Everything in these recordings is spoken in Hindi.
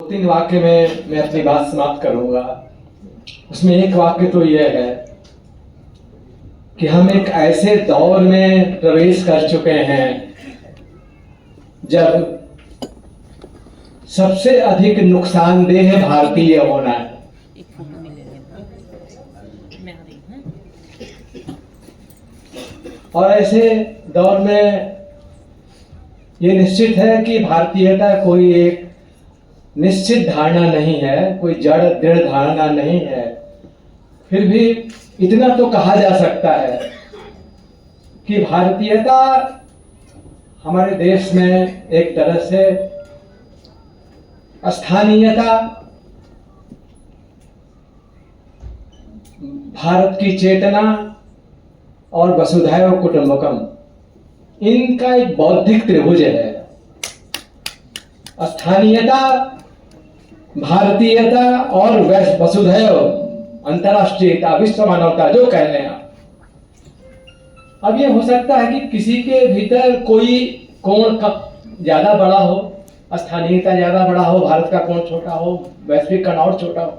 तीन वाक्य में मैं अपनी बात समाप्त करूंगा। उसमें एक वाक्य तो यह है कि हम एक ऐसे दौर में प्रवेश कर चुके हैं जब सबसे अधिक नुकसानदेह भारतीय होना है। और ऐसे दौर में ये निश्चित है कि भारतीयता कोई एक निश्चित धारणा नहीं है, कोई जड़ दृढ़ धारणा नहीं है। फिर भी इतना तो कहा जा सकता है कि भारतीयता हमारे देश में एक तरह से स्थानीयता, भारत की चेतना और वसुधैव कुटुंबकम, इनका एक बौद्धिक त्रिभुज है। स्थानीयता, भारतीयता और वसुधैव, अंतर्राष्ट्रीयता, विश्व मानवता, जो कह लें आप। अब ये हो सकता है कि किसी के भीतर कोई कोण ज्यादा बड़ा हो, स्थानीयता ज्यादा बड़ा हो, भारत का कोण छोटा हो, वैश्विक कण और छोटा हो,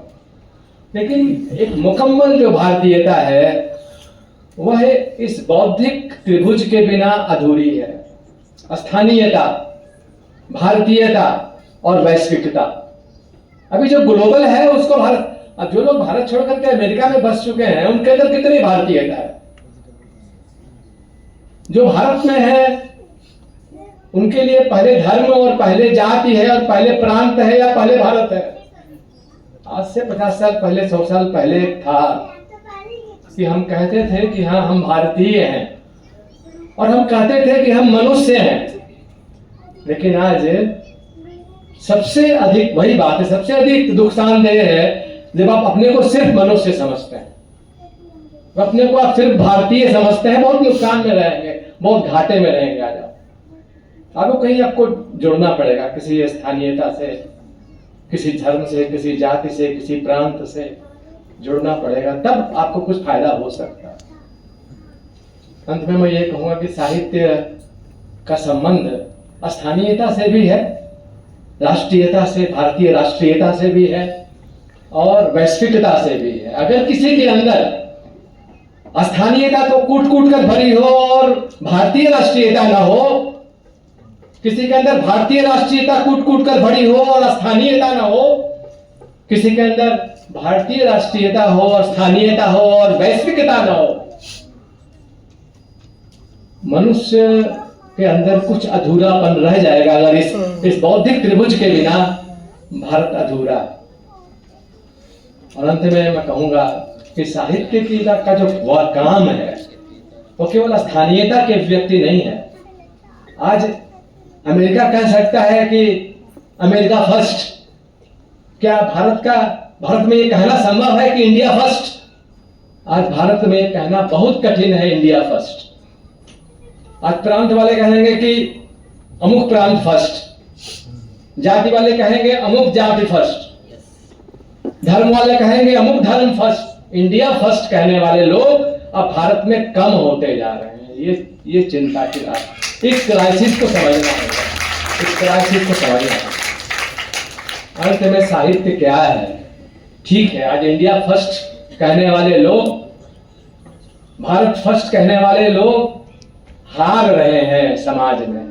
लेकिन एक मुकम्मल जो भारतीयता है वह इस बौद्धिक त्रिभुज के बिना अधूरी है। स्थानीयता, भारतीयता और वैश्विकता। अभी जो ग्लोबल है उसको भारत, अब जो लोग भारत छोड़ करके अमेरिका में बस चुके हैं उनके अंदर कितनी भारतीयता है? जो भारत में है उनके लिए पहले धर्म और पहले जाति है और पहले प्रांत है या पहले भारत है? आज से 50 साल पहले, 100 साल पहले था कि हम कहते थे कि हाँ हम भारतीय हैं और हम कहते थे कि हम मनुष्य हैं। लेकिन आज सबसे अधिक वही बात है, सबसे अधिक नुकसानदेह है जब आप अपने को सिर्फ मनुष्य समझते हैं, अपने को आप सिर्फ भारतीय समझते हैं। बहुत नुकसान में रहेंगे, बहुत घाटे में रहेंगे। आज आपको कहीं आपको जुड़ना पड़ेगा किसी स्थानीयता से, किसी धर्म से, किसी जाति से, किसी प्रांत से जुड़ना पड़ेगा, तब आपको कुछ फायदा हो सकता है। अंत में मैं ये कहूंगा कि साहित्य का संबंध स्थानीयता से भी है, राष्ट्रीयता से, भारतीय राष्ट्रीयता से भी है और वैश्विकता से भी है। अगर किसी के अंदर स्थानीयता तो कूट कूट कर भरी हो और भारतीय राष्ट्रीयता ना हो, किसी के अंदर भारतीय राष्ट्रीयता कूट कूट कर भरी हो और स्थानीयता ना हो, किसी के अंदर भारतीय राष्ट्रीयता हो और स्थानीयता हो और वैश्विकता ना हो, मनुष्य के अंदर कुछ अधूरापन रह जाएगा। अगर इस बौद्धिक त्रिभुज के बिना भारत अधूरा। और अंत में मैं कहूंगा कि साहित्य की का जो वह काम है वो केवल स्थानीयता के व्यक्ति नहीं है। आज अमेरिका कह सकता है कि अमेरिका फर्स्ट। क्या भारत में ये कहना संभव है कि इंडिया फर्स्ट? आज भारत में कहना बहुत कठिन है इंडिया फर्स्ट। आज प्रांत वाले कहेंगे कि अमुक प्रांत फर्स्ट, जाति वाले कहेंगे अमुक जाति फर्स्ट, धर्म वाले कहेंगे अमुक धर्म फर्स्ट। इंडिया फर्स्ट कहने वाले लोग अब भारत में कम होते जा रहे हैं। ये चिंता की बात है। इस क्राइसिस को समझना होगा, इस क्राइसिस को समझना होगा। अंत में साहित्य क्या है? ठीक है, आज इंडिया फर्स्ट कहने वाले लोग, भारत फर्स्ट कहने वाले लोग हार रहे हैं समाज में।